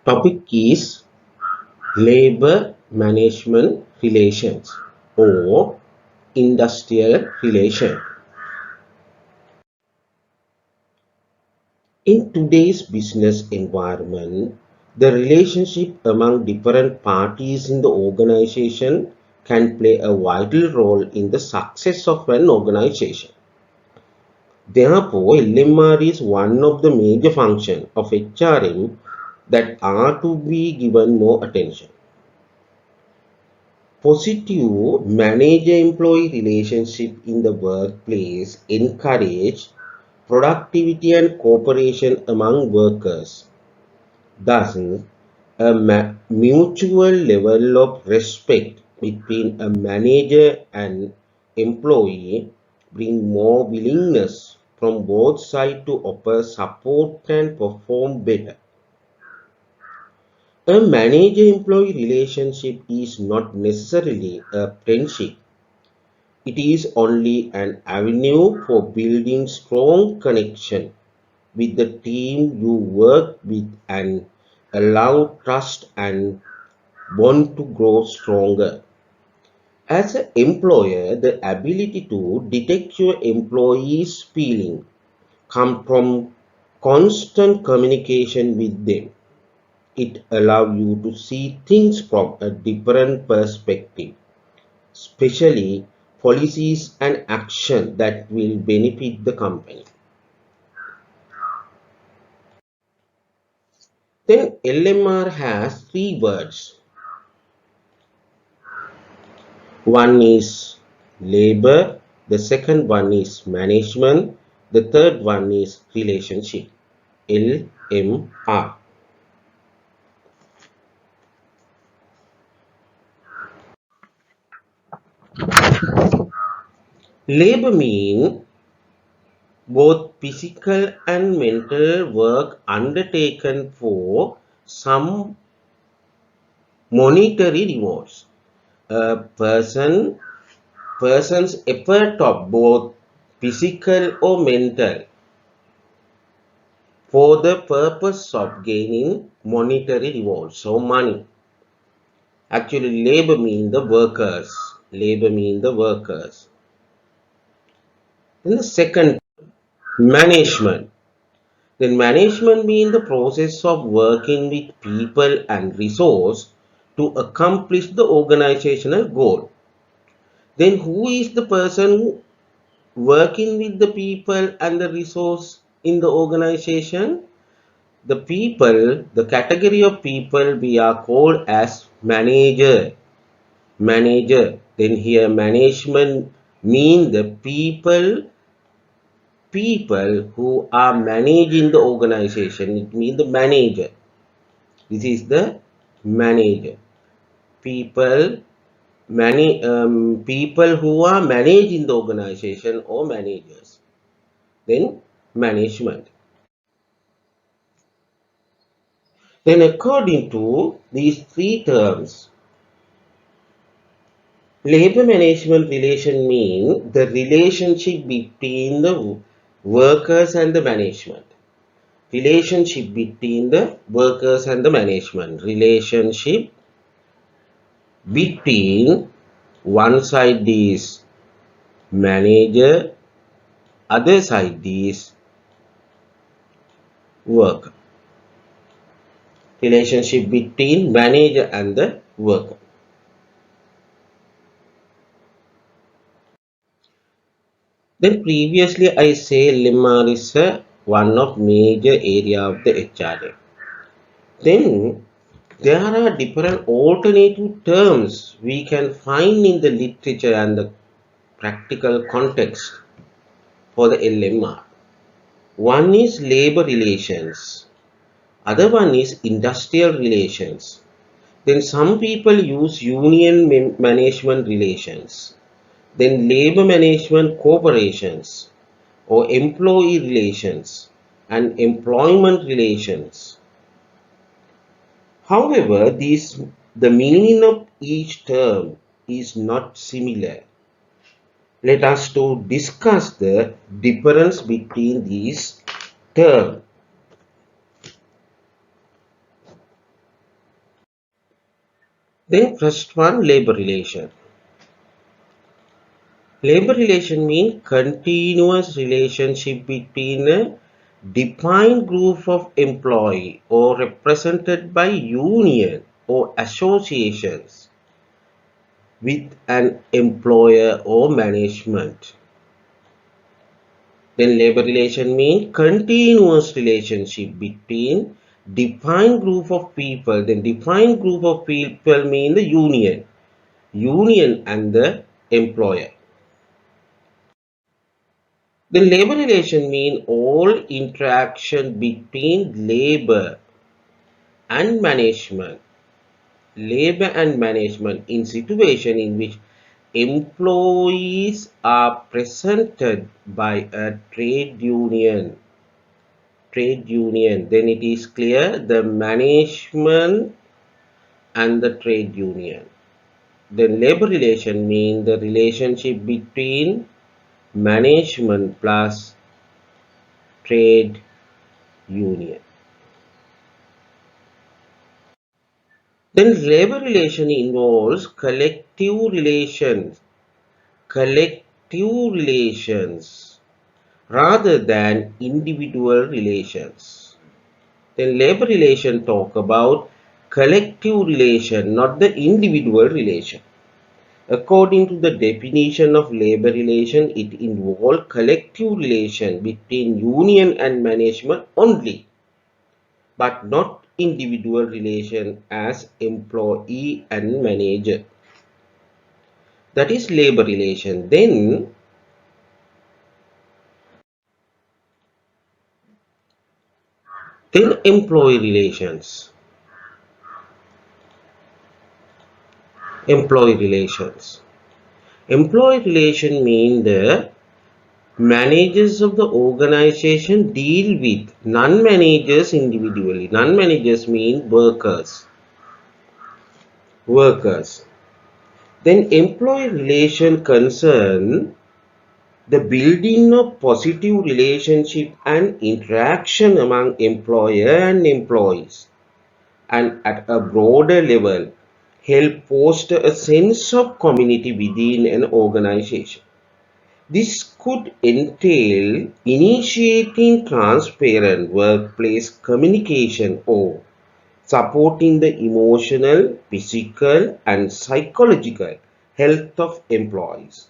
Topic is labor management relations or industrial relation. In today's business environment, the relationship among different parties in the organization can play a vital role in the success of an organization. Therefore, LMR is one of the major functions of HRM that are to be given more attention. Positive manager-employee relationship in the workplace encourage productivity and cooperation among workers. Thus, a mutual level of respect between a manager and employee bring more willingness from both sides to offer support and perform better. A manager-employee relationship is not necessarily a friendship. It is only an avenue for building strong connection with the team you work with and allow trust and bond to grow stronger. As an employer, the ability to detect your employees' feeling comes from constant communication with them. It allows you to see things from a different perspective, especially policies and action that will benefit the company. Then LMR has three words. One is labor, the second one is management, the third one is relationship. LMR. Labor means both physical and mental work undertaken for some monetary rewards. A person's effort of both physical or mental for the purpose of gaining monetary rewards, so money. Actually, labor means the workers. Labor means the workers. Then the second, management. Then management means the process of working with people and resource to accomplish the organizational goal. Then who is the person working with the people and the resource in the organization? The people, the category of people we are called as manager. Manager. Then here management mean the people who are managing the organization. It means the manager. This is the manager. People people who are managing the organization or managers. Then management. Then according to these three terms, labor management relation mean the relationship between the workers and the management. Relationship between the workers and the management. Relationship between one side is manager, other side is worker. Relationship between manager and the worker. Then previously I say LMR is one of major area of the HRA. Then there are different alternative terms we can find in the literature and the practical context for the LMR. One is labor relations, other one is industrial relations. Then some people use union management relations, then labor management corporations or employee relations and employment relations. However, the meaning of each term is not similar. Let us to discuss the difference between these terms. Then first one, labor relation. Labor relation means continuous relationship between a defined group of employee or represented by union or associations with an employer or management. Then labor relation means continuous relationship between defined group of people. Then defined group of people mean the union and the employer. The labor relation means all interaction between and management. Labor and management in situation in which employees are presented by a trade union, then it is clear the management and the trade union. Then labor relation means the relationship between management plus trade union. Then labor relation involves collective relations rather than individual relations. Then labor relation talk about collective relation, not the individual relation. According to the definition of labor relation, it involves collective relation between union and management only, but not individual relation as employee and manager. That is labor relation. Then employee relations. Employee relations. Employee relation mean the managers of the organization deal with non-managers individually. Non-managers mean workers. Workers. Then employee relation concern the building of positive relationship and interaction among employer and employees, and at a broader level help foster a sense of community within an organization. This could entail initiating transparent workplace communication or supporting the emotional, physical, and psychological health of employees.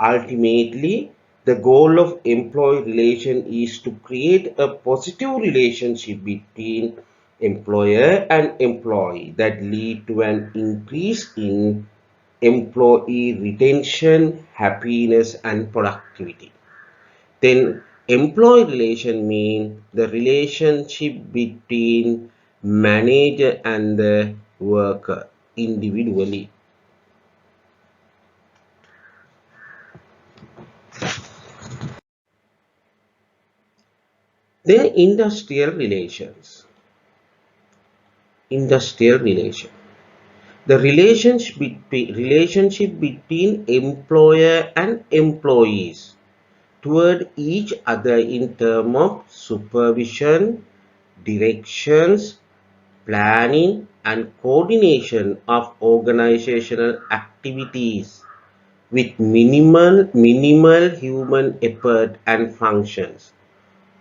Ultimately, the goal of employee relation is to create a positive relationship between employer and employee that lead to an increase in employee retention, happiness, and productivity. Then employee relation means the relationship between manager and the worker individually. Then industrial relations. Industrial relation. The relationship between employer and employees toward each other in terms of supervision, directions, planning, and coordination of organizational activities with minimal human effort and functions.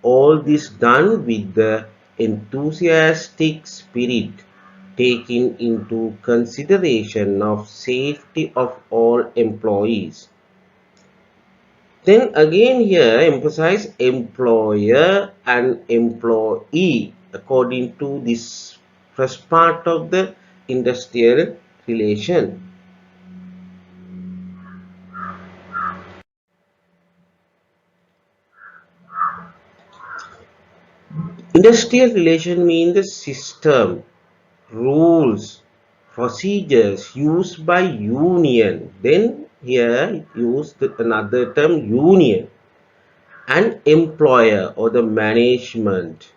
All this done with the enthusiastic spirit, taking into consideration of safety of all employees. Then again here emphasize employer and employee according to this first part of the industrial relation. Industrial relation means the system, rules, procedures used by union. Then here used another term union and employer or the management.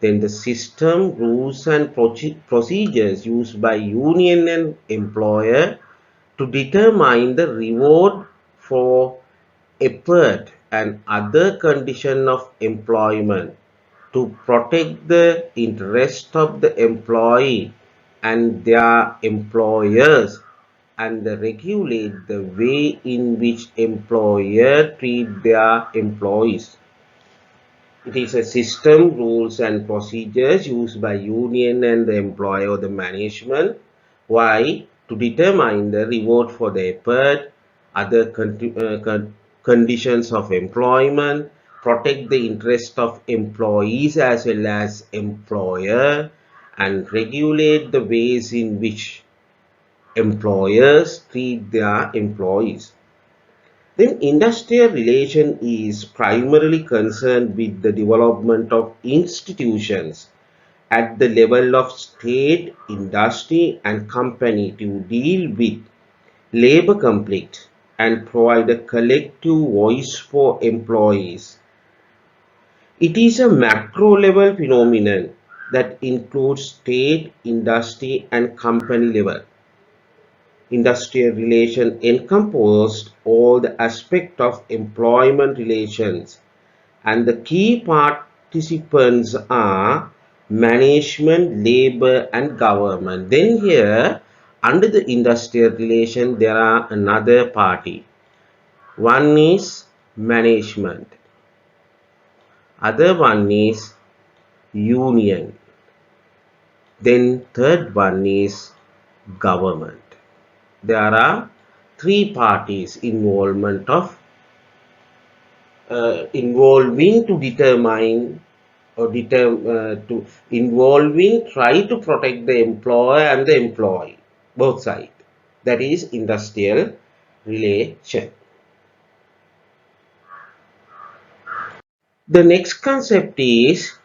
Then the system, rules and procedures used by union and employer to determine the reward for effort and other condition of employment, to protect the interest of the employee and their employers, and regulate the way in which employer treat their employees. It is a system, rules and procedures used by union and the employer or the management. Why? To determine the reward for the effort, other conditions of employment, protect the interest of employees as well as employer, and regulate the ways in which employers treat their employees. Then industrial relation is primarily concerned with the development of institutions at the level of state, industry and company to deal with labor conflict and provide a collective voice for employees. It is a macro level phenomenon that includes state, industry and company level. Industrial relation encompassed all the aspects of employment relations, and the key participants are management, labor and government. Then here under the industrial relation there are another party. One is management, other one is union, then third one is government. There are three parties involving to determine or to involving try to protect the employer and the employee, both sides. That is industrial relation. The next concept is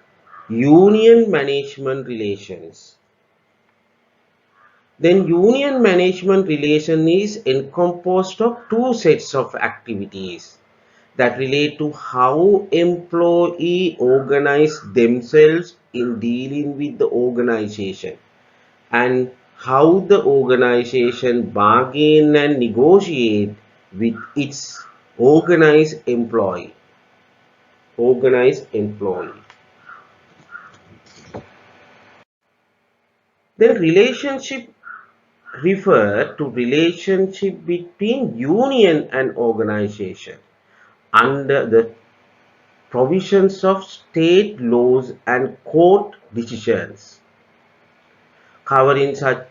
union management relations. Then union management relation is encompassed of two sets of activities that relate to how employees organize themselves in dealing with the organization and how the organization bargain and negotiate with its organized employee. Then relationship refer to relationship between union and organization under the provisions of state laws and court decisions, covering such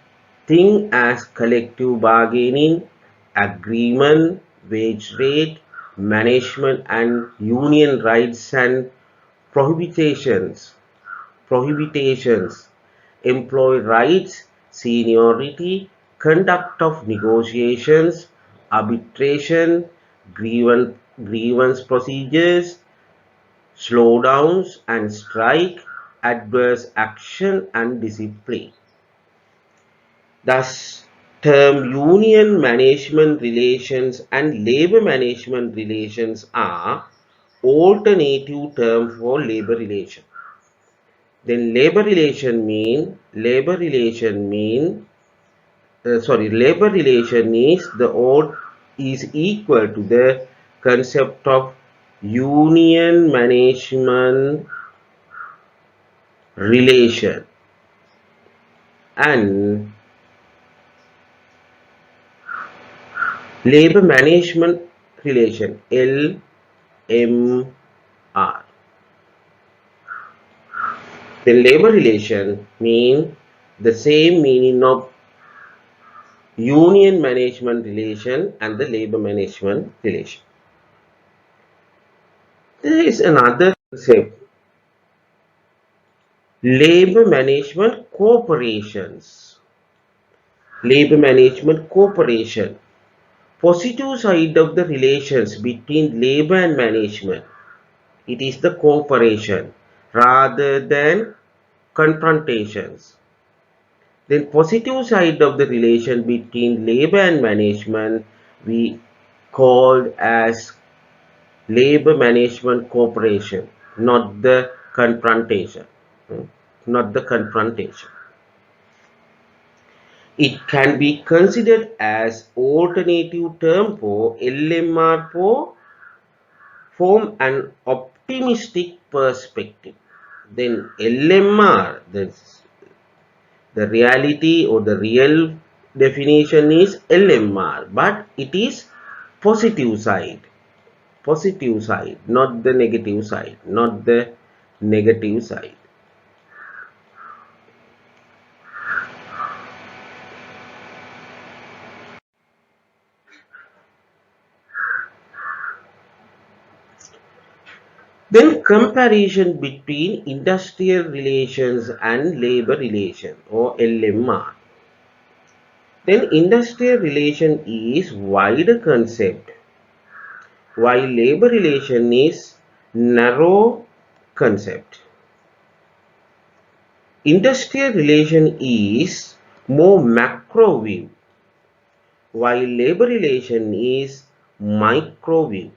things as collective bargaining, agreement, wage rate, management and union rights and prohibitions, employee rights, seniority, conduct of negotiations, arbitration, grievance procedures, slowdowns and strike, adverse action and discipline. Thus, term union management relations and labor management relations are alternative term for labor relation. Then labor relation is is equal to the concept of union management relation and labor management relation LMR. The labor relation mean the same meaning of union management relation and the labor management relation. There is another concept, labor management corporations. Labor management corporation. Positive side of the relations between labor and management. It is the cooperation rather than confrontations. Then positive side of the relation between labor and management we called as labor management cooperation, not the confrontation. Not the confrontation. It can be considered as alternative term for LMR for form an optimistic perspective. Then LMR, The reality or the real definition is LMR, but it is positive side. Positive side, not the negative side, not the negative side. Then comparison between industrial relations and labor relation or LMR. Then industrial relation is wider concept while labor relation is narrow concept. Industrial relation is more macro view while labor relation is micro view.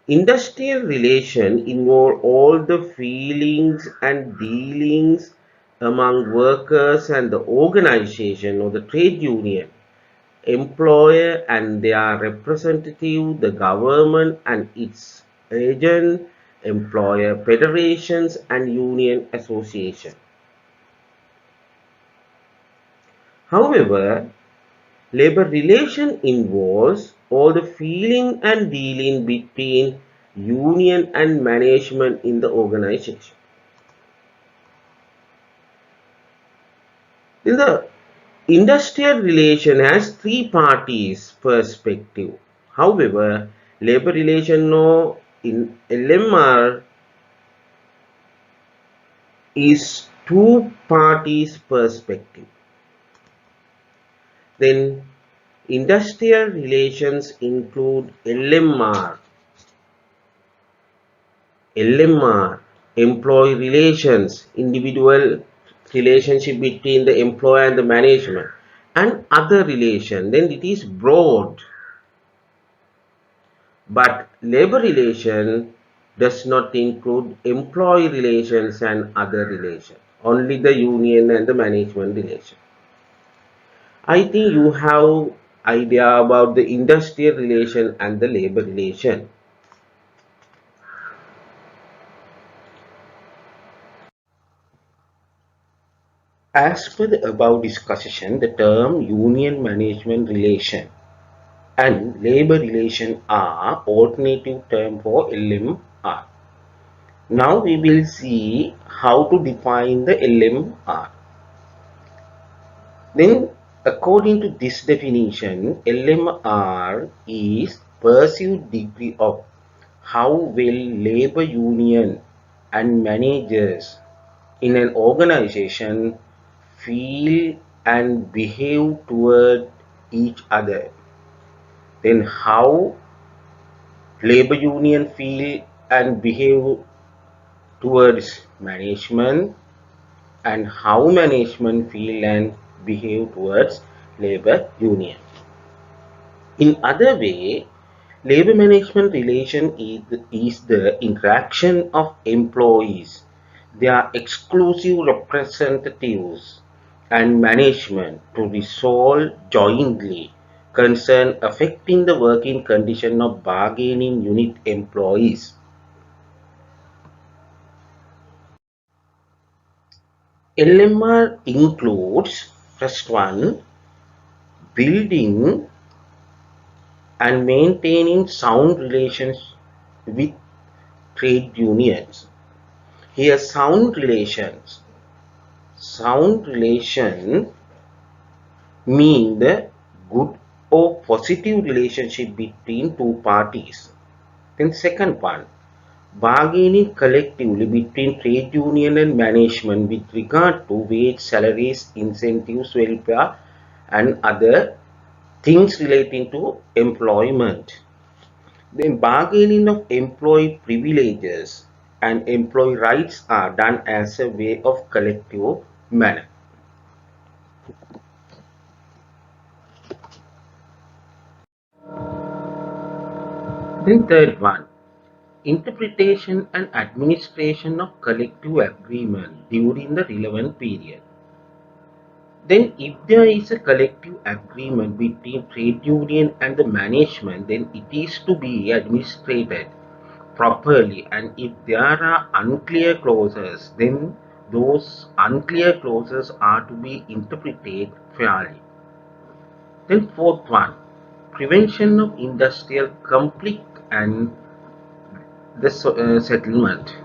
Industrial relation involve all the feelings and dealings among workers and the organization or the trade union, employer and their representative, the government and its agent, employer federations and union association. However, labor relation involves all the feeling and dealing between union and management in the organization. In the industrial relation has three parties perspective. However, labor relation no in LMR is two parties perspective. Then industrial relations include LMR, employee relations, individual relationship between the employer and the management, and other relation. Then it is broad. But labor relation does not include employee relations and other relations, only the union and the management relation. I think you have idea about the industrial relation and the labor relation. As per the above discussion, the term union management relation and labor relation are alternative term for LMR. Now we will see how to define the LMR. Then according to this definition, LMR is perceived degree of how well labor union and managers in an organization feel and behave toward each other. Then how labor union feel and behave towards management and how management feel and behave towards labor union. In other way, labor management relation is the interaction of employees, their exclusive representatives and management to resolve jointly concern affecting the working condition of bargaining unit employees. LMR includes first one, building and maintaining sound relations with trade unions. Here sound relation mean the good or positive relationship between two parties. Then second one, bargaining collectively between trade union and management with regard to wage, salaries, incentives, welfare and other things relating to employment. Then bargaining of employee privileges and employee rights are done as a way of collective manner. Then third one, interpretation and administration of collective agreement during the relevant period. Then if there is a collective agreement between trade union and the management, then it is to be administrated properly, and if there are unclear clauses, then those unclear clauses are to be interpreted fairly. Then fourth one, prevention of industrial conflict and the settlement.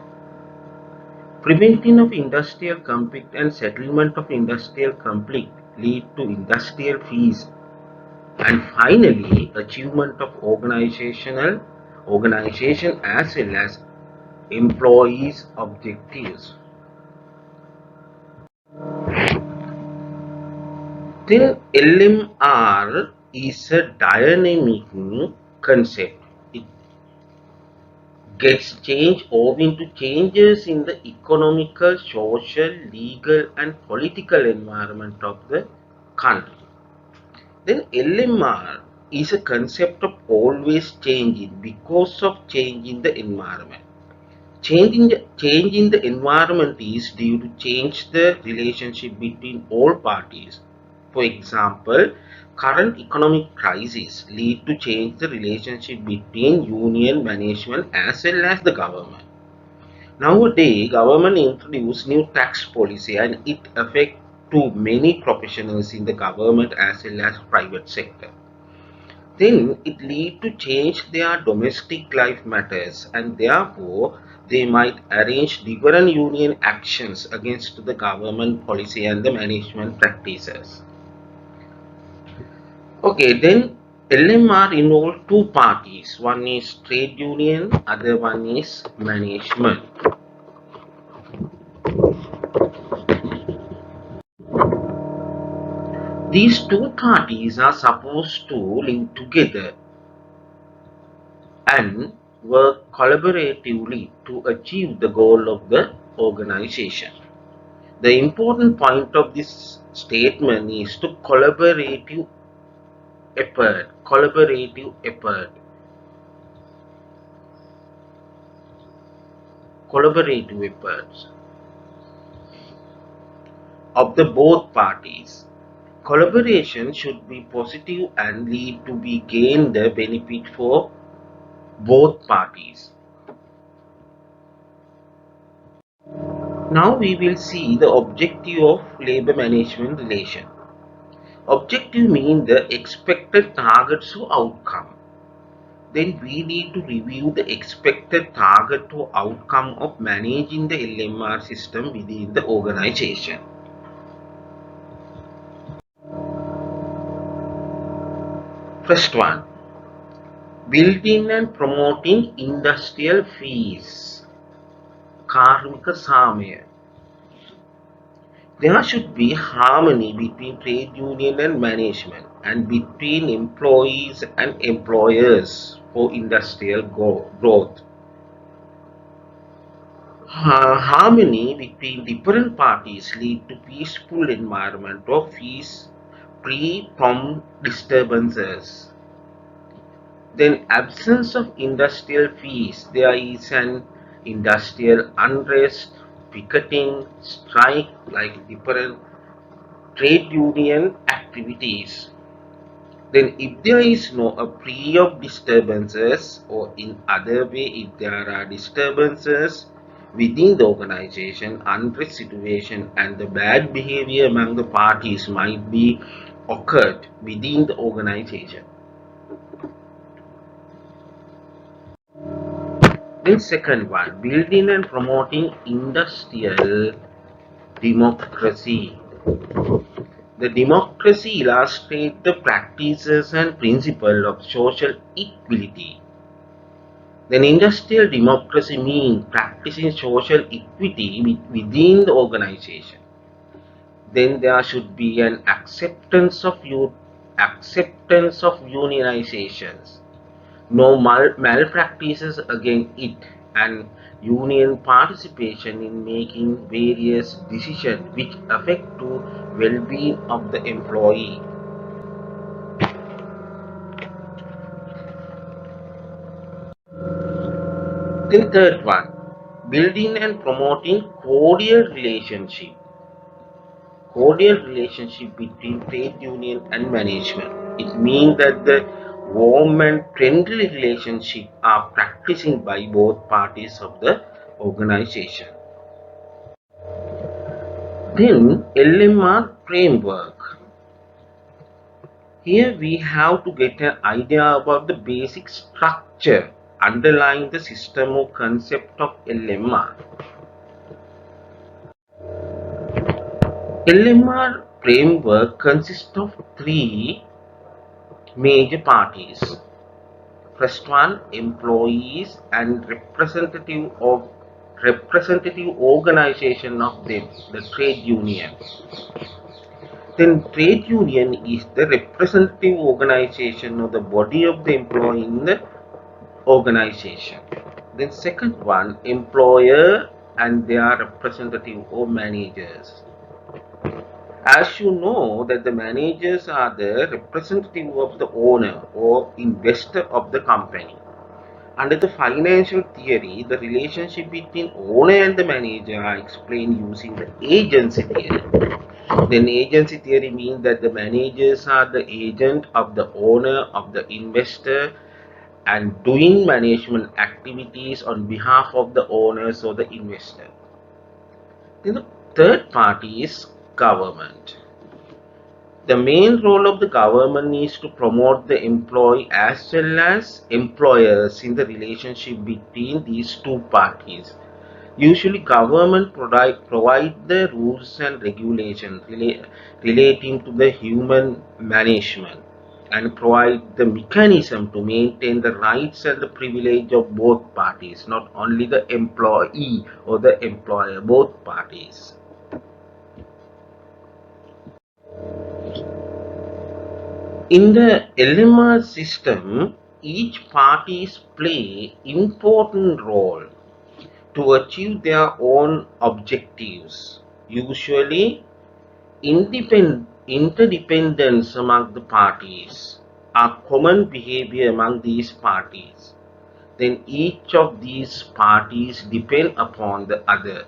Preventing of industrial conflict and settlement of industrial conflict lead to industrial peace, and finally achievement of organization as well as employees' objectives. Then LMR is a dynamic concept. It gets changed owing to changes in the economical, social, legal and political environment of the country. Then LMR is a concept of always changing because of change in the environment. Change in the environment is due to change the relationship between all parties. For example, current economic crisis lead to change the relationship between union management as well as the government. Nowadays, government introduced new tax policy and it affects to many professionals in the government as well as private sector. Then it lead to change their domestic life matters, and therefore they might arrange different union actions against the government policy and the management practices. Okay, then LMR involve two parties. One is trade union, other one is management. These two parties are supposed to live together and work collaboratively to achieve the goal of the organization. The important point of this statement is to collaborative effort, collaborative efforts of the both parties. Collaboration should be positive and lead to be gain the benefit for both parties. Now we will see the objective of labor management relation. Objective means the expected targets or outcome. Then we need to review the expected target or outcome of managing the LMR system within the organization. First one, building and promoting industrial fees. Karmika Samaya. There should be harmony between trade union and management and between employees and employers for industrial growth. Harmony between different parties lead to peaceful environment of peace free from disturbances. Then absence of industrial peace, there is an industrial unrest, picketing, strike like different trade union activities. Then if there is no free of disturbances, or in other way if there are disturbances within the organization, unrest situation and the bad behavior among the parties might be occurred within the organization. Then second one, building and promoting industrial democracy. The democracy illustrates the practices and principle of social equality. Then industrial democracy means practicing social equity within the organization. Then there should be an acceptance of unionizations, no malpractices against it, and union participation in making various decisions which affect to well-being of the employee. Then third one, building and promoting cordial relationship between trade union and management. It means that the warm and friendly relationship are practicing by both parties of the organization. Then LMR framework. Here we have to get an idea about the basic structure underlying the system or concept of LMR. LMR framework consists of three major parties. First one, employees and representative organization of them, the trade union. Then trade union is the representative organization or the body of the employee in the organization. Then second one, employer and their representative or managers. As you know that the managers are the representative of the owner or investor of the company. Under the financial theory, the relationship between owner and the manager are explained using the agency theory. Then agency theory means that the managers are the agent of the owner of the investor and doing management activities on behalf of the owners or the investor. Then the third party is government. The main role of the government is to promote the employee as well as employers in the relationship between these two parties. Usually government provide the rules and regulations relating to the human management and provide the mechanism to maintain the rights and the privilege of both parties, not only the employee or the employer, both parties. In the LMR system, each parties play important role to achieve their own objectives. Usually, interdependence among the parties are common behavior among these parties. Then each of these parties depend upon the other.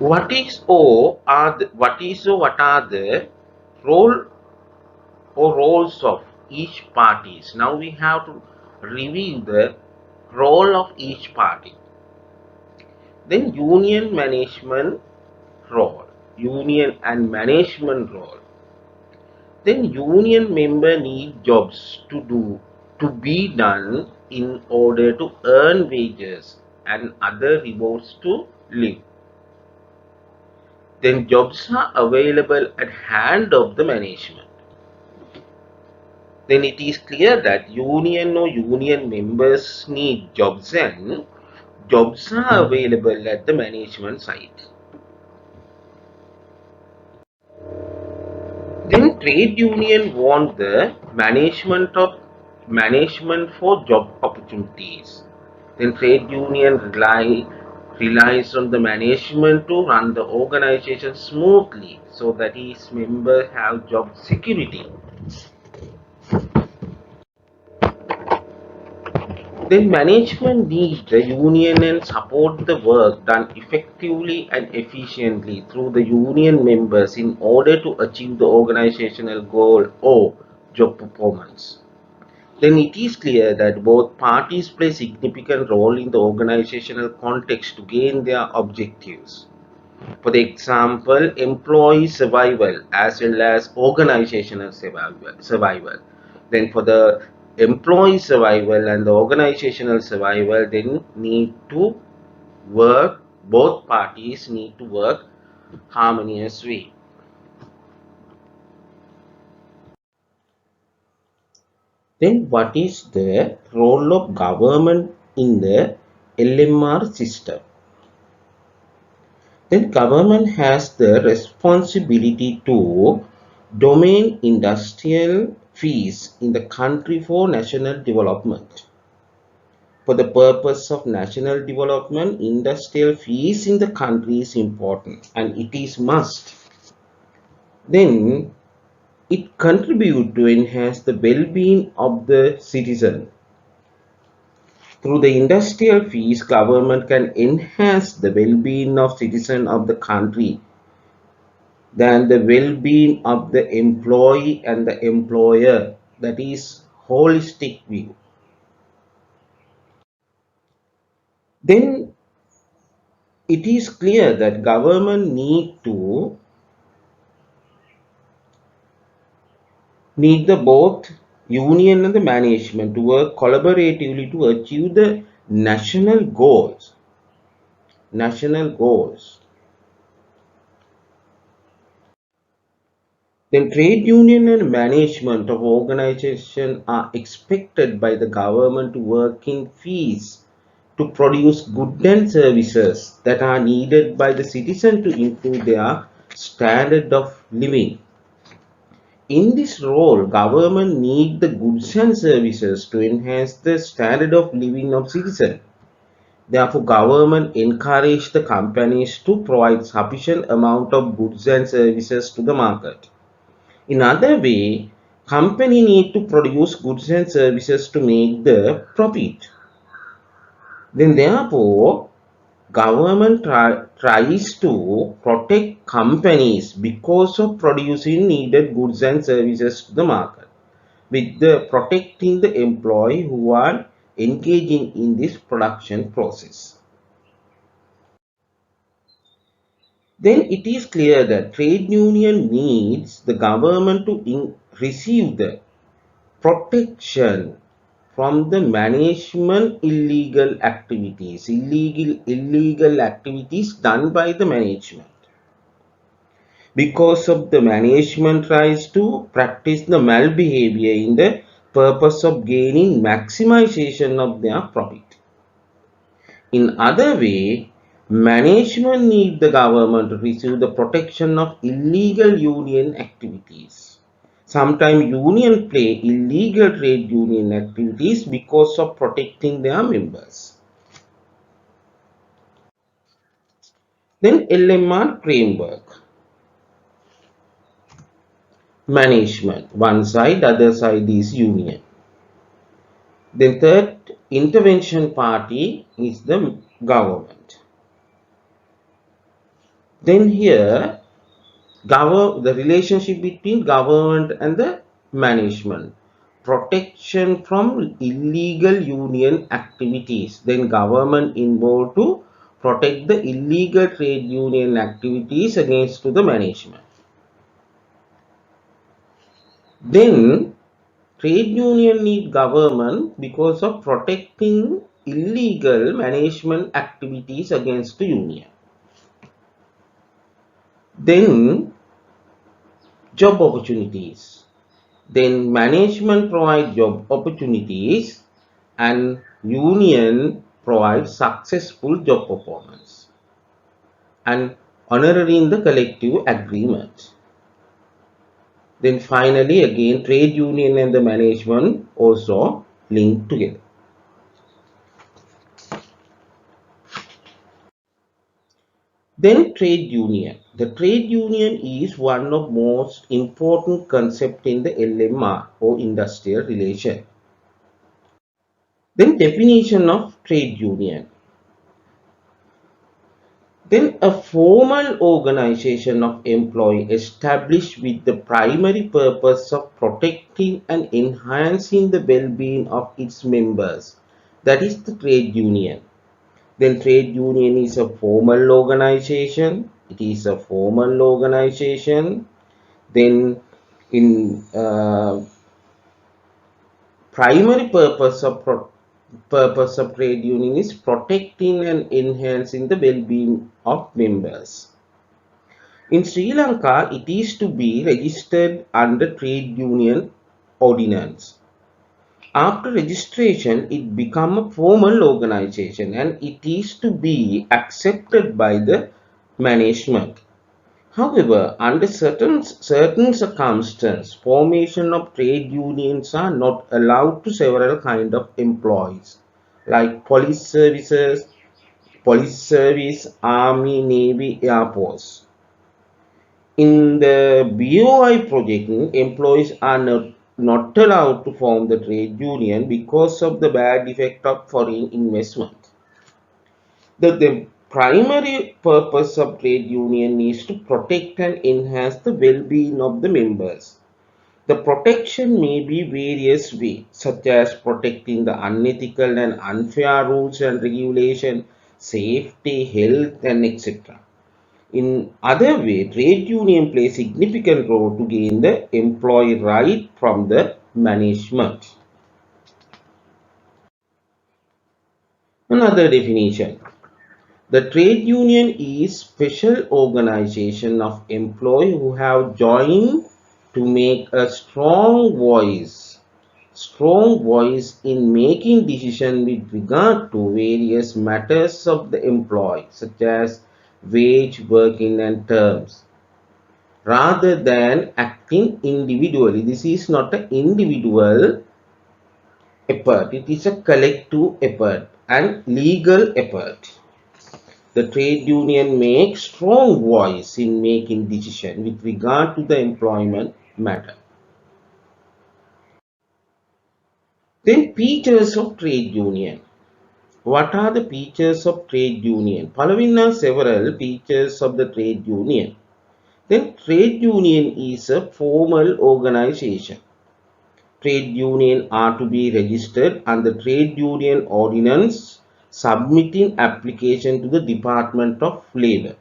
What are the role or roles of each parties? Now we have to review the role of each party. Then union and management role. Then union member need jobs to be done in order to earn wages and other rewards to live. Then jobs are available at hand of the management. Then it is clear that union or union members need jobs and jobs are available at the management side. Then trade union want the management for job opportunities. Then trade union relies on the management to run the organization smoothly so that its members have job security. Then management needs the union and support the work done effectively and efficiently through the union members in order to achieve the organizational goal or job performance. Then it is clear that both parties play significant role in the organizational context to gain their objectives. For the example, employee survival as well as organizational survival. Then for the employee survival and the organizational survival, then need to work, both parties need to work harmonious way. Then what is the role of government in the LMR system? Then government has the responsibility to domain industrial fees in the country for national development. For the purpose of national development, industrial fees in the country is important and it is must. Then it contributes to enhance the well-being of the citizen. Through the industrial fees, government can enhance the well-being of citizens of the country than the well-being of the employee and the employer. That is holistic view. then it is clear that government need the both union and the management to work collaboratively to achieve the national goals. National goals. Then trade union and management of organization are expected by the government to work in fees to produce goods and services that are needed by the citizen to improve their standard of living. In this role, government need the goods and services to enhance the standard of living of citizens. Therefore, government encourage the companies to provide sufficient amount of goods and services to the market. In other way, company need to produce goods and services to make the profit. Then therefore, government tries to protect companies because of producing needed goods and services to the market, with the protecting the employee who are engaging in this production process. Then it is clear that trade union needs the government to receive the protection from the management illegal activities done by the management, because of the management tries to practice the malbehavior in the purpose of gaining maximization of their profit. In other way, management need the government to receive the protection of illegal union activities. Sometimes union play illegal trade union activities because of protecting their members. Then LMR framework. Management. One side, other side is union. Then third intervention party is the government. Then here the relationship between government and the management, protection from illegal union activities, then government involved to protect the illegal trade union activities against to the management. Then trade union need government because of protecting illegal management activities against the union. Then job opportunities. Then management provide job opportunities and union provides successful job performance and honoring the collective agreement. Then finally again trade union and the management also link together. Then trade union. The trade union is one of most important concept in the LMR or industrial relation. Then definition of trade union. Then a formal organization of employees established with the primary purpose of protecting and enhancing the well-being of its members. That is the trade union. Then trade union is a formal organization. It is a formal organization. Then in primary purpose of trade union is protecting and enhancing the well-being of members. In Sri Lanka, it is to be registered under trade union ordinance. After registration, it becomes a formal organization and it is to be accepted by the management. However, under certain circumstances, formation of trade unions are not allowed to several kinds of employees, like police service, army, navy, air force. In the BOI project, employees are not allowed to form the trade union because of the bad effect of foreign investment. The primary purpose of trade union is to protect and enhance the well-being of the members. The protection may be various ways, such as protecting the unethical and unfair rules and regulation safety, health, and etc. In other way, trade union play a significant role to gain the employee right from the management. Another definition. The trade union is special organization of employees who have joined to make a strong voice in making decisions with regard to various matters of the employee, such as wage, working, and terms, rather than acting individually. This is not an individual effort, it is a collective effort and legal effort. The trade union makes strong voice in making decision with regard to the employment matter. Then features of trade union. What are the features of trade union? Following are several features of the trade union. Then trade union is a formal organization. Trade union are to be registered under trade union ordinance, submitting application to the Department of Labor.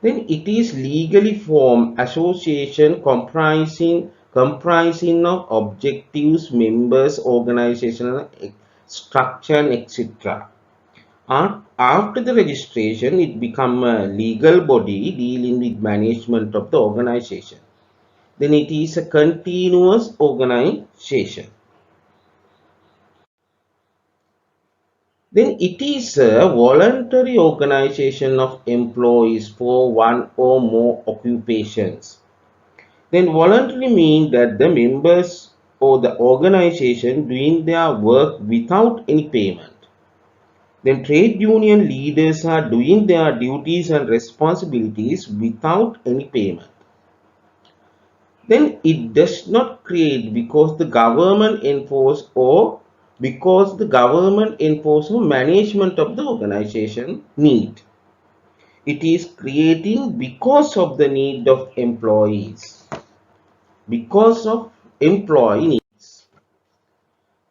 Then it is legally formed association comprising of objectives, members, organizational structure, and etc. After the registration, it becomes a legal body dealing with management of the organization. Then it is a continuous organization. Then it is a voluntary organization of employees for one or more occupations. Then voluntary means that the members or the organization doing their work without any payment. Then trade union leaders are doing their duties and responsibilities without any payment. Then it does not create because the government enforce management of the organization need. It is creating because of the need of employees, because of employee needs.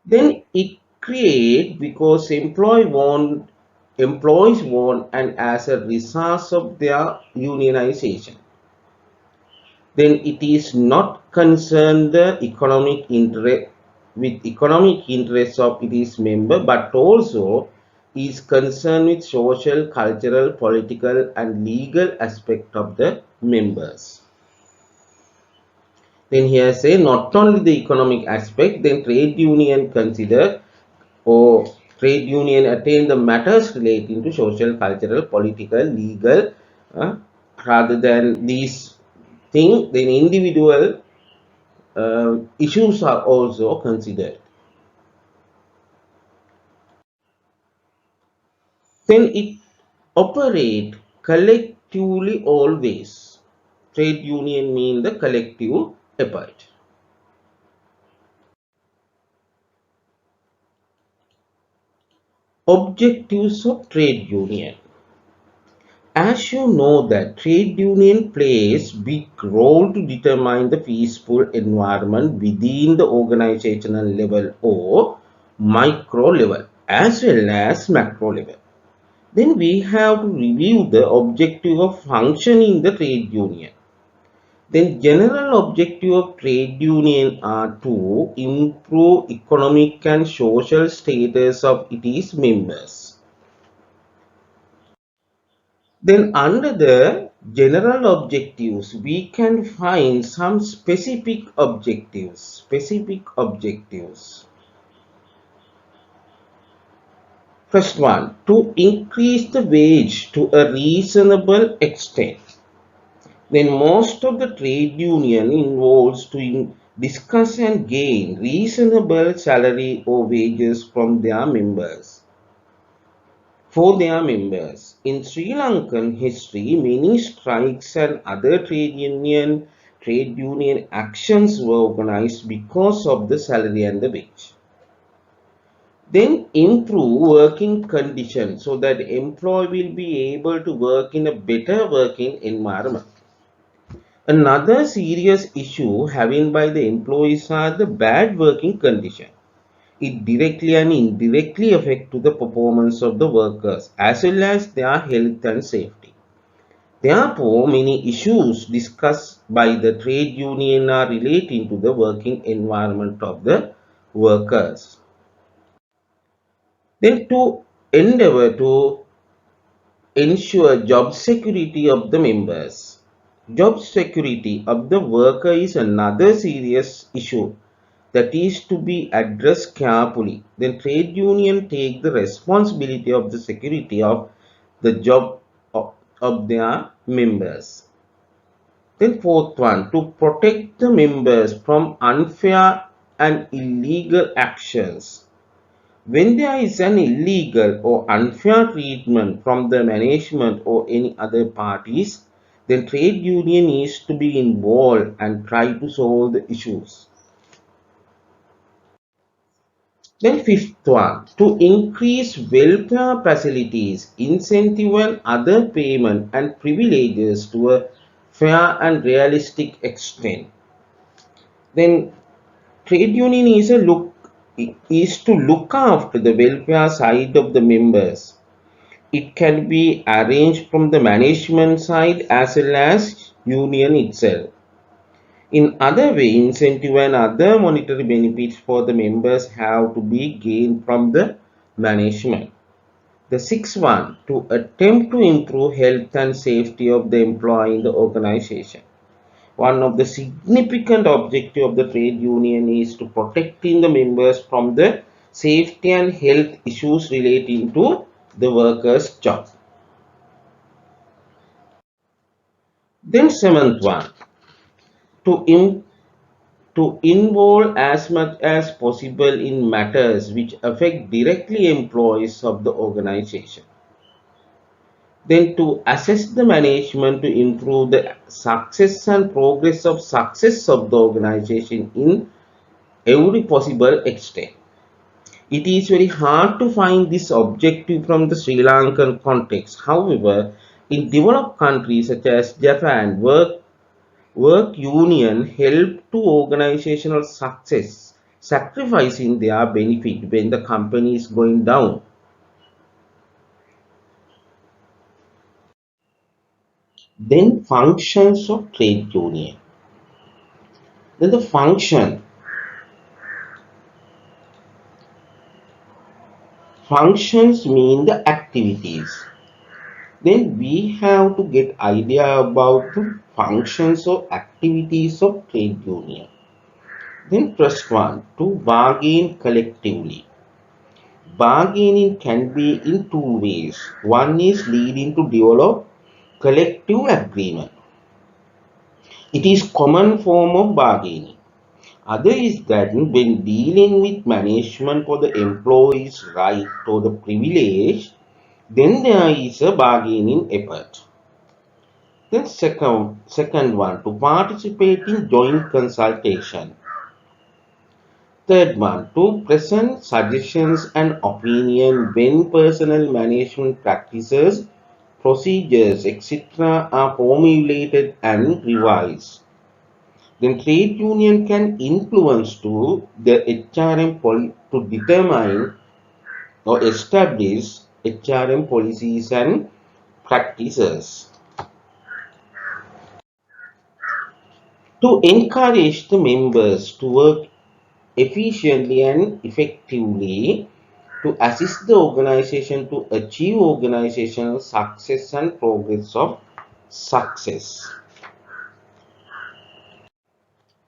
Then it create because employees want, and as a result of their unionization. Then it is not concerned the economic interest of its member, but also is concerned with social, cultural, political, and legal aspect of the members. Then here say not only the economic aspect, then trade union consider or trade union attain the matters relating to social, cultural, political, legal, rather than these things, then individual issues are also considered. Then it operate collectively always. Trade union mean the collective effort. Objectives of trade union. As you know that trade union plays big role to determine the peaceful environment within the organizational level or micro level as well as macro level. Then we have to review the objective of functioning the trade union. Then general objective of trade union are to improve economic and social status of its members. Then under the general objectives, we can find some specific objectives. First one, to increase the wage to a reasonable extent. Then most of the trade union involves to discuss and gain reasonable salary or wages from their members. In Sri Lankan history, many strikes and other trade union actions were organized because of the salary and the wage. Then improve working conditions so that employee will be able to work in a better working environment. Another serious issue having by the employees are the bad working condition. it directly and indirectly affects to the performance of the workers as well as their health and safety. Therefore, many issues discussed by the trade union are relating to the working environment of the workers. Then to endeavor to ensure job security of the members. Job security of the worker is another serious issue that is to be addressed carefully. Then trade union take the responsibility of the security of the job of their members. Then fourth one, to protect the members from unfair and illegal actions. When there is an illegal or unfair treatment from the management or any other parties, then trade union needs to be involved and try to solve the issues. Then fifth one, to increase welfare facilities, incentive and other payment and privileges to a fair and realistic extent. Then trade union is to look after the welfare side of the members. It can be arranged from the management side as well as union itself. In other way, incentive and other monetary benefits for the members have to be gained from the management. The sixth one, to attempt to improve health and safety of the employee in the organization. One of the significant objectives of the trade union is to protecting the members from the safety and health issues relating to the workers' job. Then seventh one, to, to involve as much as possible in matters which affect directly employees of the organization. Then to assess the management to improve the success and progress of the organization in every possible extent. It is very hard to find this objective from the Sri Lankan context. However, in developed countries such as Japan, work union help to organizational success, sacrificing their benefit when the company is going down. Then functions of trade union. Then the functions mean the activities. Then we have to get idea about the functions or activities of trade union. Then first one, to bargain collectively. Bargaining can be in two ways. One is leading to develop collective agreement. It is common form of bargaining. Other is that when dealing with management for the employee's right or the privilege, then there is a bargaining effort. Then second one, to participate in joint consultation. Third one, to present suggestions and opinion when personal management practices, procedures, etc. are formulated and revised. Then trade union can influence to the to determine or establish HRM policies and practices. To encourage the members to work efficiently and effectively, to assist the organization to achieve organizational success and progress of success.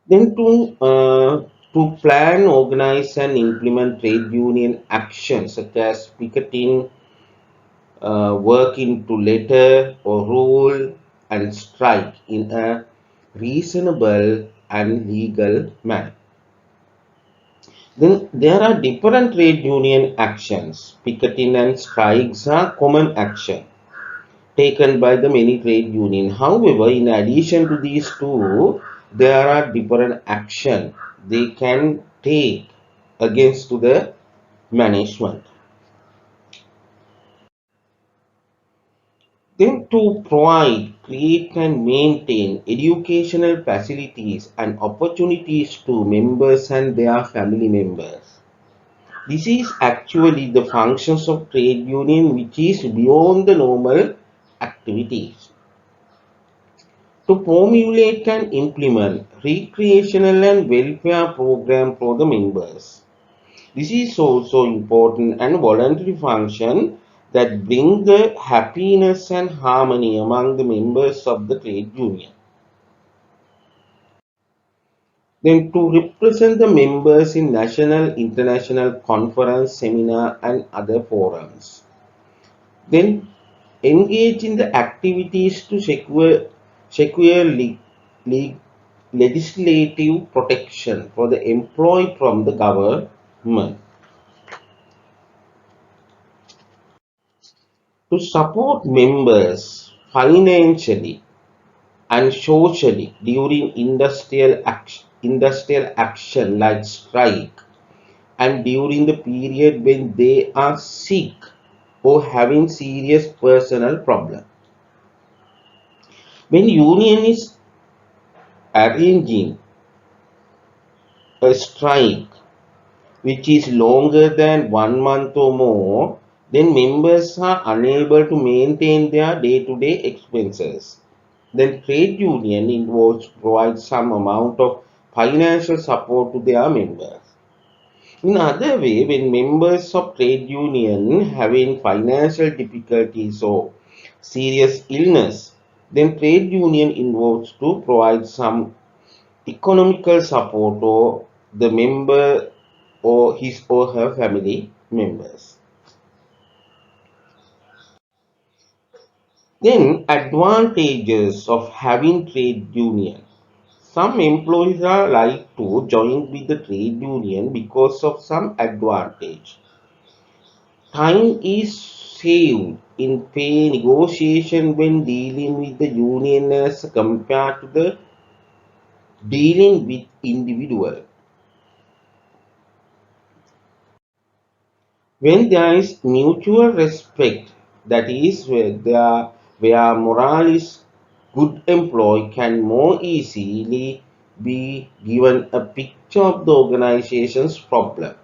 Then to plan, organize and implement trade union actions such as picketing, work into letter or rule and strike in a reasonable and legal manner. Then there are different trade union actions. Picketing and strikes are common action taken by the many trade union. However, in addition to these two, there are different action they can take against to the management. Then to provide, create and maintain educational facilities and opportunities to members and their family members. This is actually the functions of trade union which is beyond the normal activities. To formulate and implement recreational and welfare program for the members. This is also important and voluntary function that bring the happiness and harmony among the members of the trade union. Then to represent the members in national, international conference, seminar and other forums. Then engage in the activities to secure legislative protection for the employed from the government. To support members financially and socially during industrial action like strike and during the period when they are sick or having serious personal problem. When union is arranging a strike which is longer than 1 month or more, then members are unable to maintain their day-to-day expenses. Then trade union involves provide some amount of financial support to their members. In other way, when members of trade union having financial difficulties or serious illness, then trade union involves to provide some economical support to the member or his or her family members. Then advantages of having trade union. Some employees are like to join with the trade union because of some advantage. Time is saved in pay negotiation when dealing with the union as compared to the dealing with individual. When there is mutual respect, that is where morale is good employee can more easily be given a picture of the organization's problem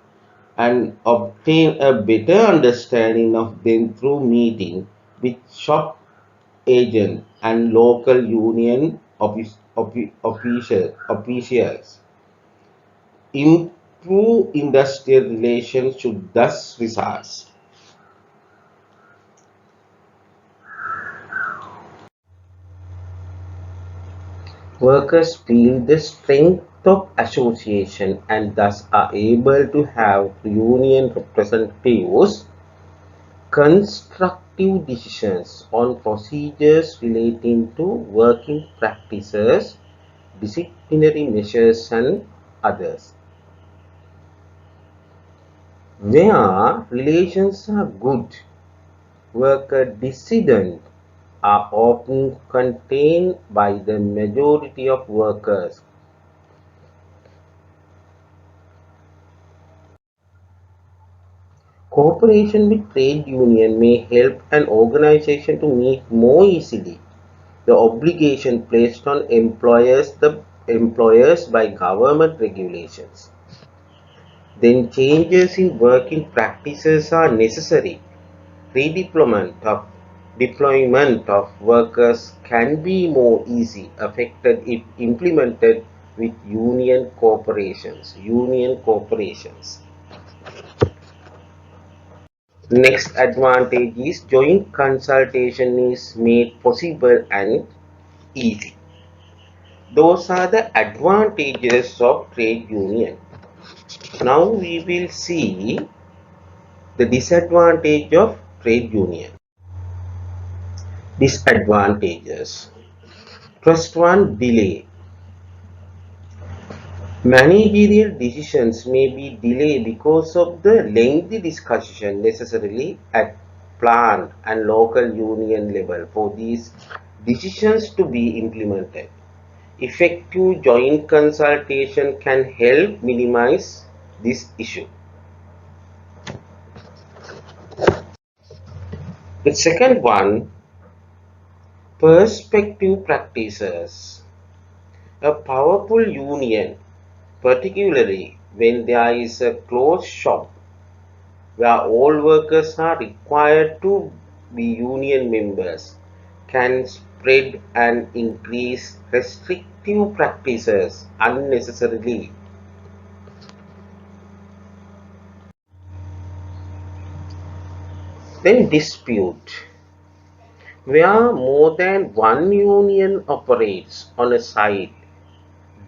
and obtain a better understanding of them through meeting with shop agent and local union officials. Improve industrial relations should thus result. Workers feel the strength of association and thus are able to have union representatives constructive decisions on procedures relating to working practices, disciplinary measures and others. Where relations are good, worker decisions are often contained by the majority of workers. Cooperation with trade union may help an organization to meet more easily the obligation placed on employers by government regulations. Then changes in working practices are necessary. Redeployment of workers can be more easy affected if implemented with union corporations. Next advantage is joint consultation is made possible and easy. Those are the advantages of trade union. Now we will see the disadvantage of trade union. Disadvantages. First one, delay. Managerial decisions may be delayed because of the lengthy discussion necessarily at plant and local union level for these decisions to be implemented. Effective joint consultation can help minimize this issue. The second one, perspective practices. A powerful union, particularly when there is a closed shop, where all workers are required to be union members, can spread and increase restrictive practices unnecessarily. Then dispute. Where more than one union operates on a site,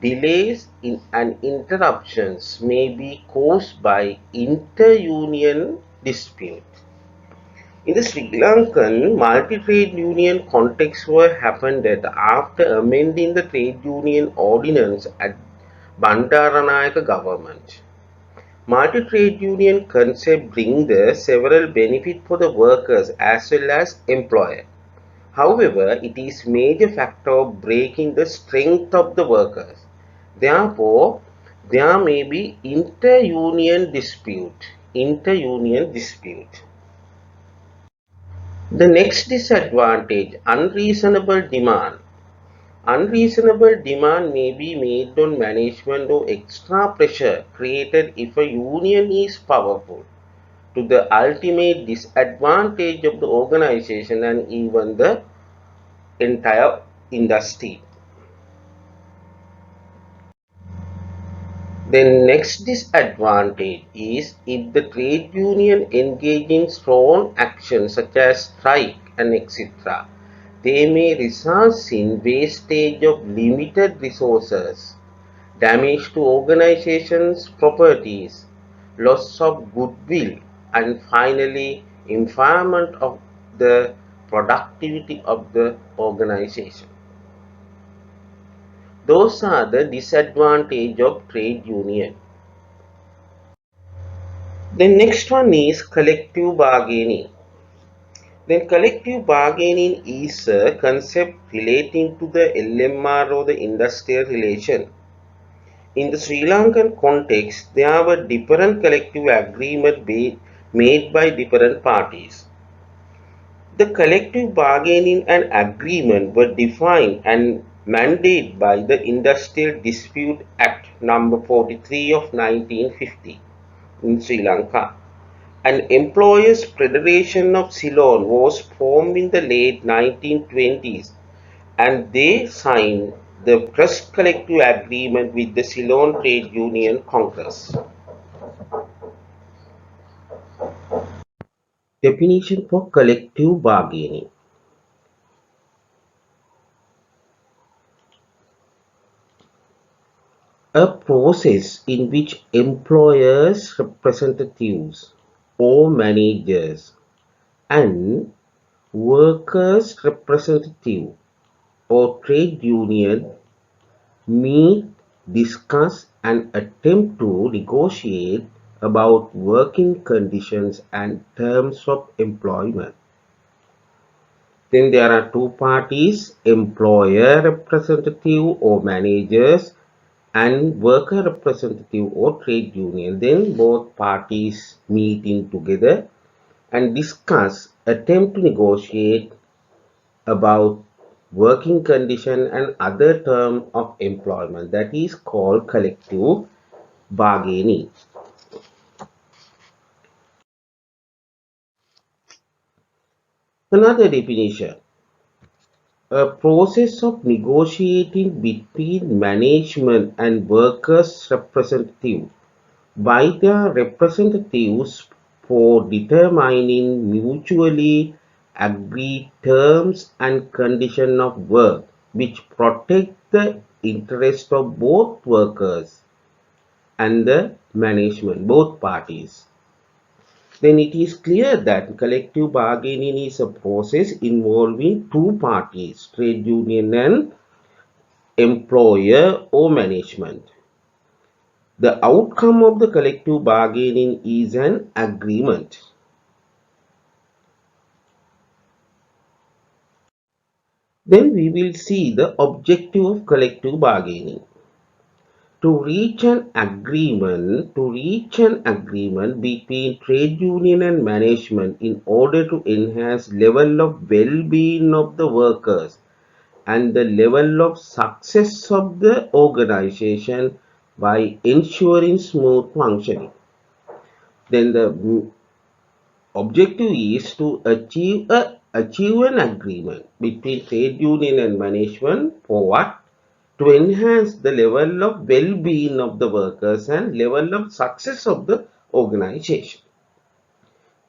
delays in and interruptions may be caused by inter-union dispute. In the Sri Lankan multi-trade union context what happened that after amending the trade union ordinance at Bandaranayaka government. Multi-trade union concept bring the several benefit for the workers as well as employer. However, it is major factor of breaking the strength of the workers. Therefore, there may be inter-union dispute. Inter-union dispute. The next disadvantage, unreasonable demand. Unreasonable demand may be made on management or extra pressure created if a union is powerful, to the ultimate disadvantage of the organization and even the entire industry. The next disadvantage is if the trade union engage in strong actions such as strike and etc. They may result in wastage of limited resources, damage to organizations' properties, loss of goodwill, and finally impairment of the productivity of the organization. Those are the disadvantages of trade union. The next one is collective bargaining. Then collective bargaining is a concept relating to the LMR or the industrial relation. In the Sri Lankan context, there were different collective agreements made by different parties. The collective bargaining and agreement were defined and mandated by the Industrial Dispute Act number 43 of 1950 in Sri Lanka. An employers' federation of Ceylon was formed in the late 1920s and they signed the first collective agreement with the Ceylon Trade Union Congress. Definition for collective bargaining. A process in which employers' representatives or managers and workers' representative or trade union meet, discuss and attempt to negotiate about working conditions and terms of employment. Then there are two parties, employer representative or managers and worker representative or trade union. Then both parties meeting together and discuss, attempt to negotiate about working condition and other term of employment. That is called collective bargaining. Another definition, a process of negotiating between management and workers' representative by their representatives for determining mutually agreed terms and conditions of work which protect the interest of both workers and the management, both parties. Then it is clear that collective bargaining is a process involving two parties, trade union and employer or management. The outcome of the collective bargaining is an agreement. Then we will see the objective of collective bargaining. To reach an agreement between trade union and management in order to enhance level of well-being of the workers and the level of success of the organization by ensuring smooth functioning. Then the Objective is to achieve an agreement between trade union and management for what? To enhance the level of well-being of the workers and level of success of the organization.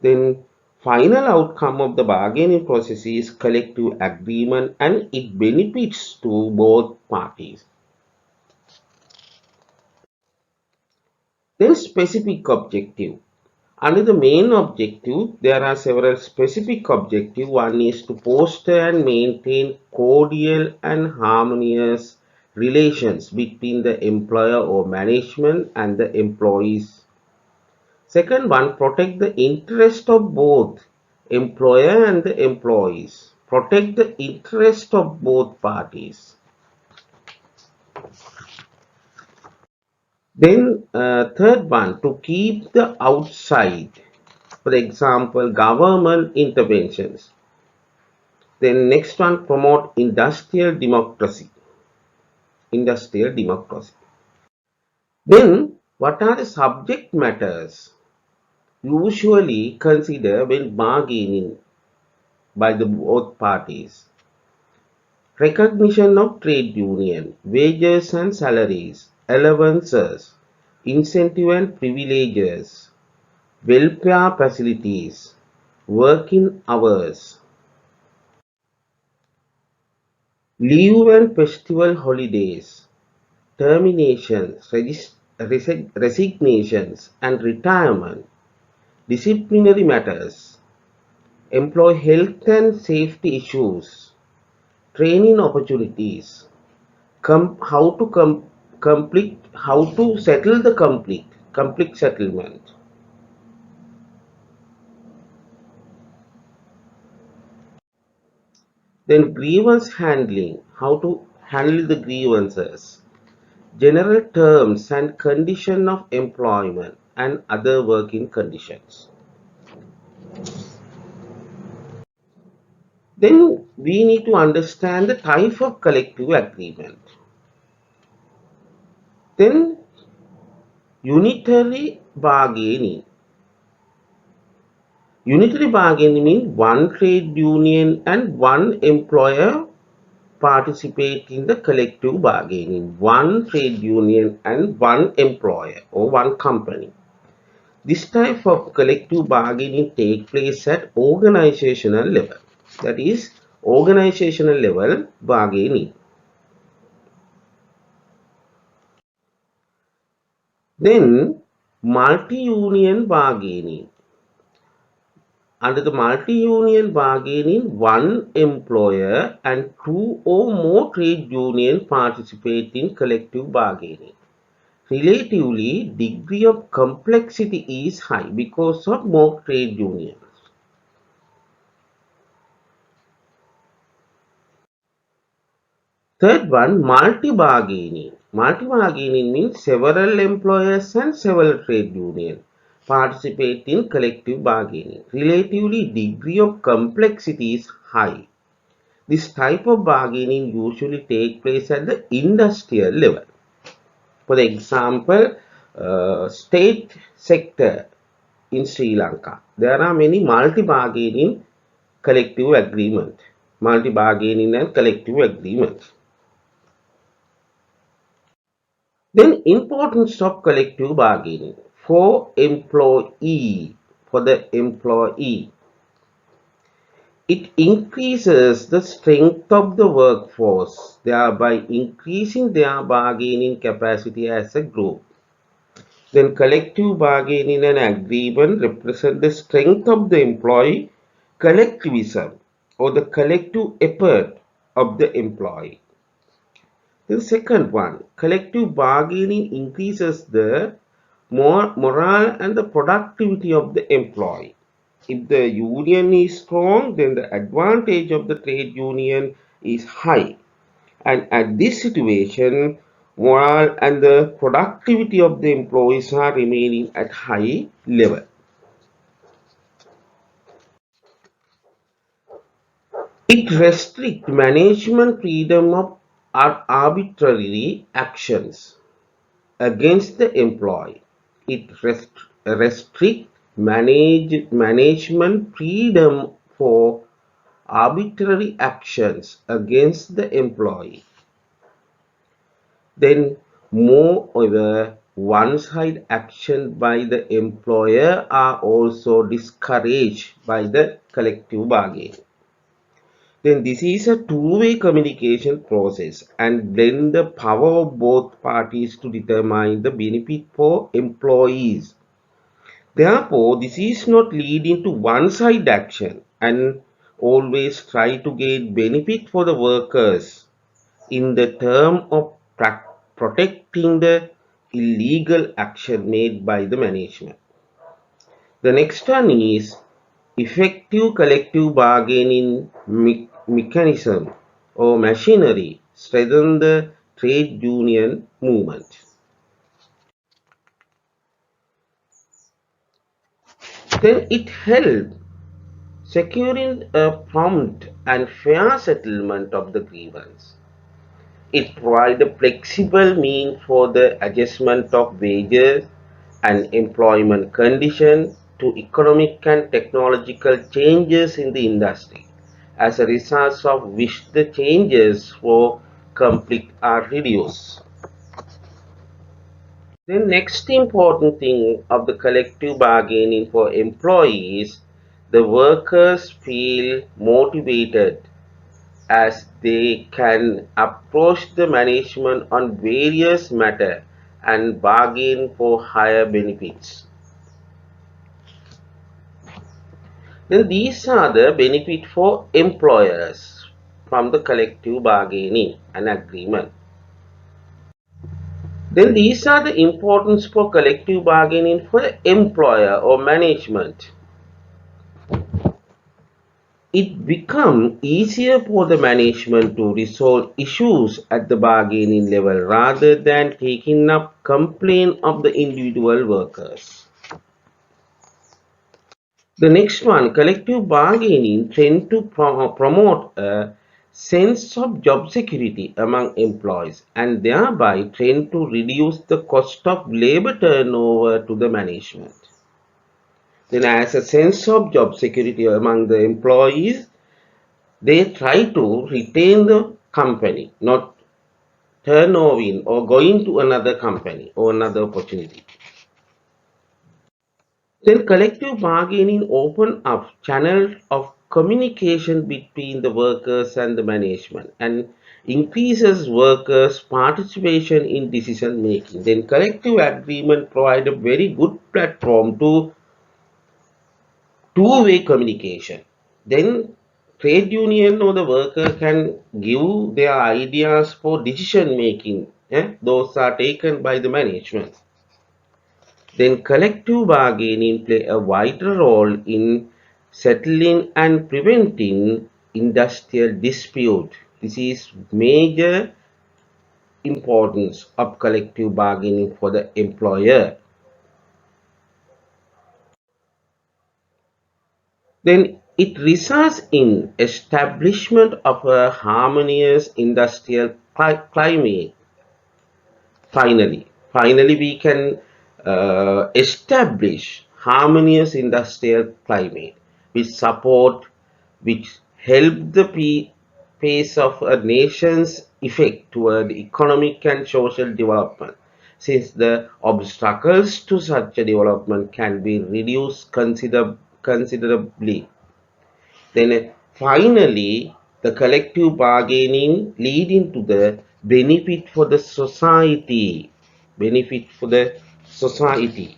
Then final outcome of the bargaining process is collective agreement and it benefits to both parties. Then specific objective. Under the main objective, there are several specific objectives. One is to foster and maintain cordial and harmonious relations between the employer or management and the employees. Second one, protect the interest of both employer and the employees. Protect the interest of both parties. Then third one, to keep the outside. For example, government interventions. Then next one, promote industrial democracy. Industrial democracy. Then what are the subject matters usually considered when bargaining by the both parties? Recognition of trade union, wages and salaries, allowances, incentive and privileges, welfare facilities, working hours, leave and festival holidays, terminations, resignations and retirement, disciplinary matters, employee health and safety issues, training opportunities, how to settle the conflict settlement. Then grievance handling, how to handle the grievances, general terms and condition of employment and other working conditions. Then we need to understand the type of collective agreement. Then unitary bargaining. Unitary bargaining means one trade union and one employer participate in the collective bargaining. One trade union and one employer or one company. This type of collective bargaining takes place at organizational level. That is organizational level bargaining. Then multi-union bargaining. Under the multi-union bargaining, one employer and two or more trade unions participate in collective bargaining. Relatively, degree of complexity is high because of more trade unions. Third one, multi-bargaining. Multi-bargaining means several employers and several trade unions participate in collective bargaining. Relatively, degree of complexity is high. This type of bargaining usually takes place at the industrial level. For example, state sector in Sri Lanka, there are many multi-bargaining collective agreement, multi-bargaining and collective agreements. Then importance of collective bargaining for employee, for the employee. It increases the strength of the workforce, thereby increasing their bargaining capacity as a group. Then collective bargaining and agreement represent the strength of the employee collectivism or the collective effort of the employee. The second one, collective bargaining increases the morale and the productivity of the employee. If the union is strong, then the advantage of the trade union is high. And at this situation, morale and the productivity of the employees are remaining at high level. It restricts management freedom of arbitrary actions against the employee. It restricts management freedom for arbitrary actions against the employee. Then, moreover, one-side action by the employer are also discouraged by the collective bargaining. Then this is a two-way communication process and blend the power of both parties to determine the benefit for employees. Therefore, this is not leading to one-side action and always try to get benefit for the workers in the term of protecting the illegal action made by the management. The next one is effective collective bargaining mechanism or machinery strengthen the trade union movement. Then it helped securing a prompt and fair settlement of the grievance. It provides a flexible means for the adjustment of wages and employment conditions to economic and technological changes in the industry, as a result of which the changes for conflict are reduced. The next important thing of the collective bargaining for employees, the workers feel motivated as they can approach the management on various matters and bargain for higher benefits. Then these are the benefit for employers from the collective bargaining and agreement. Then these are the importance for collective bargaining for the employer or management. It becomes easier for the management to resolve issues at the bargaining level rather than taking up complaints of the individual workers. The next one, collective bargaining tend to promote a sense of job security among employees and thereby tend to reduce the cost of labor turnover to the management. Then as a sense of job security among the employees, they try to retain the company, not turn over in or going to another company or another opportunity. Then collective bargaining open up channels of communication between the workers and the management and increases workers' participation in decision making. Then collective agreement provide a very good platform to two-way communication. Then trade union or the worker can give their ideas for decision making. Those are taken by the management. Then collective bargaining play a vital role in settling and preventing industrial dispute. This is major importance of collective bargaining for the employer. Then it results in establishment of a harmonious industrial climate. Finally, we can establish harmonious industrial climate which help the pace of a nation's effect toward economic and social development, since the obstacles to such a development can be reduced considerably. Then finally, the collective bargaining leading to the benefit for the society. Benefit for the society.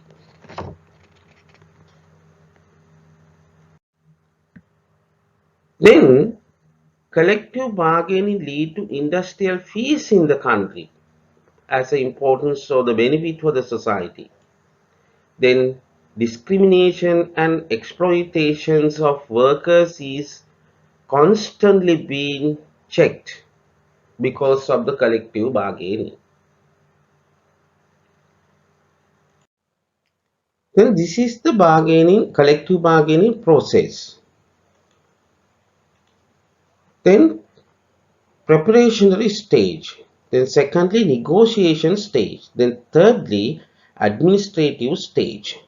Then collective bargaining lead to industrial peace in the country as an importance of the benefit for the society. Then discrimination and exploitations of workers is constantly being checked because of the collective bargaining. Then this is the collective bargaining process. Then preparationary stage. Then secondly, negotiation stage. Then thirdly, administrative stage.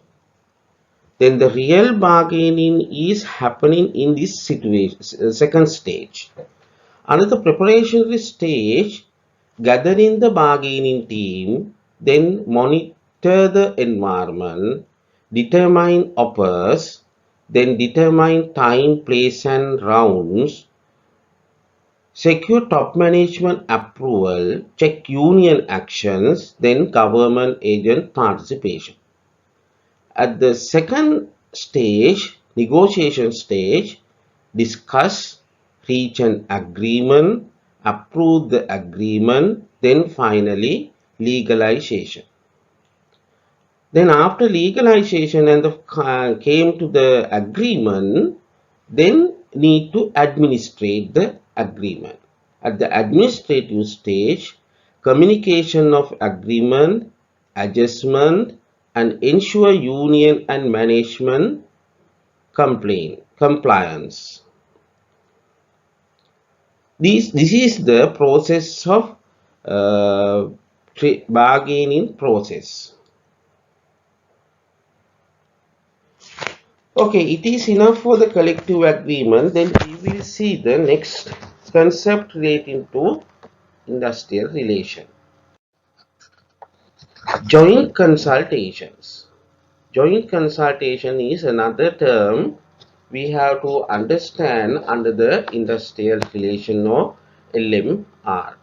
Then the real bargaining is happening in this situation, second stage. Another preparatory stage, gathering the bargaining team, then monitor the environment, determine offers, then determine time, place and rounds, secure top management approval, check union actions, then government agent participation. At the second stage, negotiation stage, discuss, reach an agreement, approve the agreement, then finally legalization. Then after legalization and came to the agreement, then need to administrate the agreement. At the administrative stage, communication of agreement, adjustment, and ensure union and management compliance. This is the process of bargaining process. Okay, it is enough for the collective agreement. Then we will see the next concept relating to industrial relation. Joint consultations. Joint consultation is another term we have to understand under the industrial relation or LMR.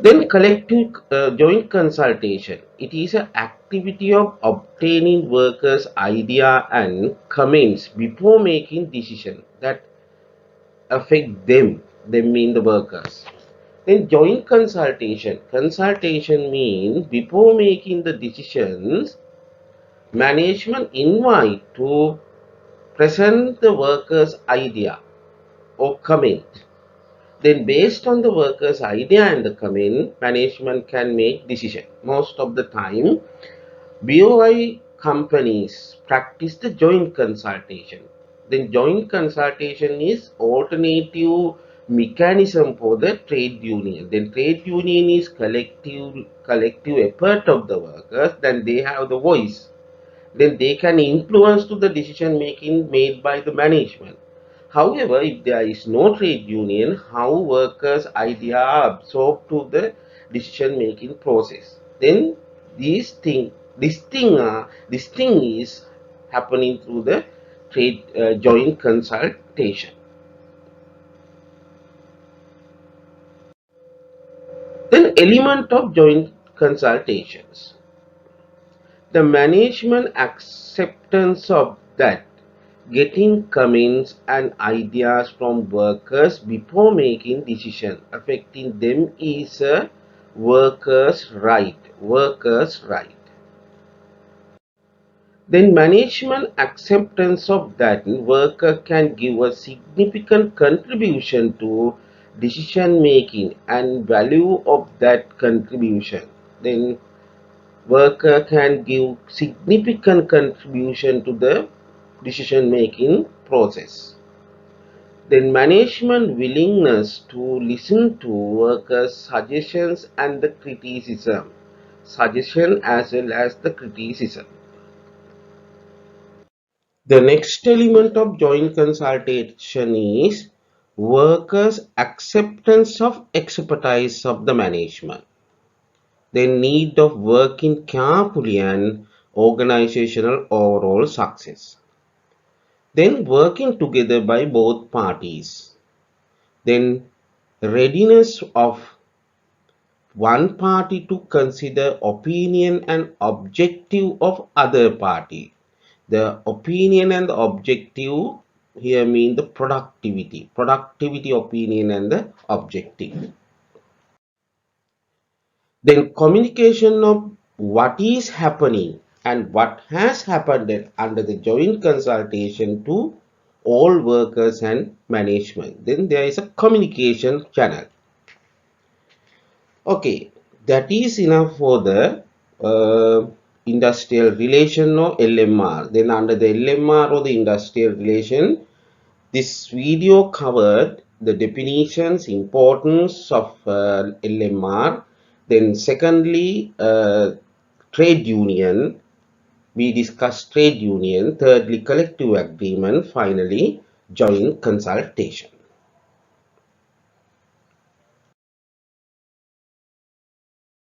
Then collective joint consultation. It is an activity of obtaining workers' idea and comments before making decision that affect them. Them mean the workers. Then joint consultation. Consultation means before making the decisions, management invite to present the workers' idea or comment. Then based on the workers' idea and the comment, management can make decision. Most of the time, BOI companies practice the joint consultation. Then joint consultation is alternative mechanism for the trade union. Then trade union is collective effort of the workers. Then they have the voice. Then they can influence to the decision making made by the management. However, if there is no trade union, how workers' idea are absorbed to the decision making process? Then this thing is happening through the trade joint consultation. Then element of joint consultations. The management acceptance of that getting comments and ideas from workers before making decision affecting them is a workers' right. Workers' right. Then management acceptance of that worker can give a significant contribution to decision making and value of that contribution. Then worker can give significant contribution to the decision making process. Then management willingness to listen to workers' suggestions and the criticism. Suggestion as well as the criticism. The next element of joint consultation is workers' acceptance of expertise of the management. The need of working carefully and organizational overall success. Then working together by both parties. Then readiness of one party to consider opinion and objective of other party. The opinion and the objective here mean the productivity. Productivity, opinion and the objective. Then communication of what is happening and what has happened under the joint consultation to all workers and management. Then there is a communication channel. Okay, that is enough for the industrial relation or LMR. Then under the LMR or the industrial relation, this video covered the definitions, importance of LMR. Then secondly, trade union. We discussed trade union, thirdly collective agreement, finally joint consultation.